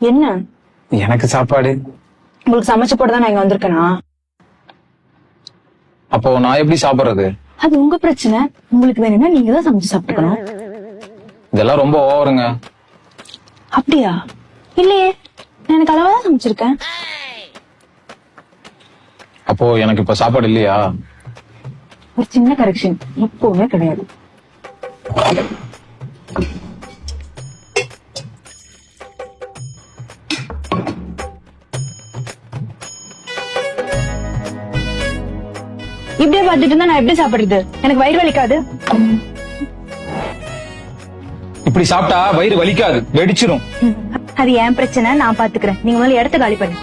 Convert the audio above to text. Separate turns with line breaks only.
என்ன?
எனக்கு சாப்பாடு.
உங்களுக்கு சமைச்சு போட்டுதான் நான் இங்க வந்திருக்கேனா?
அப்போ நான் எப்படி சாப்பிடுறது?
அது உங்க பிரச்சனை. உங்களுக்கு வேணும்னா நீங்க தான் சமைச்சு சாப்பிட்டுக்கணும்.
இதெல்லாம் ரொம்ப ஓவருங்க.
அப்படியா? இல்லையே, நான் எனக்கு அளவாதான் சமைச்சிருக்கேன்.
அப்போ எனக்கு இப்ப சாப்பாடு இல்லையா?
ஒரு சின்ன கரெக்ஷன், எப்பவுமே கிடையாது. இப்படியே பார்த்துட்டு இருந்தா நான் எப்படி சாப்பிடுறது? எனக்கு வயிறு வலிக்காது.
இப்படி சாப்பிட்டா வயிறு வலிக்காது, வெடிச்சிரும்.
அது என் பிரச்சனை, நான் பாத்துக்கிறேன். நீங்க முதல்ல இடத்த காலி பண்ணு.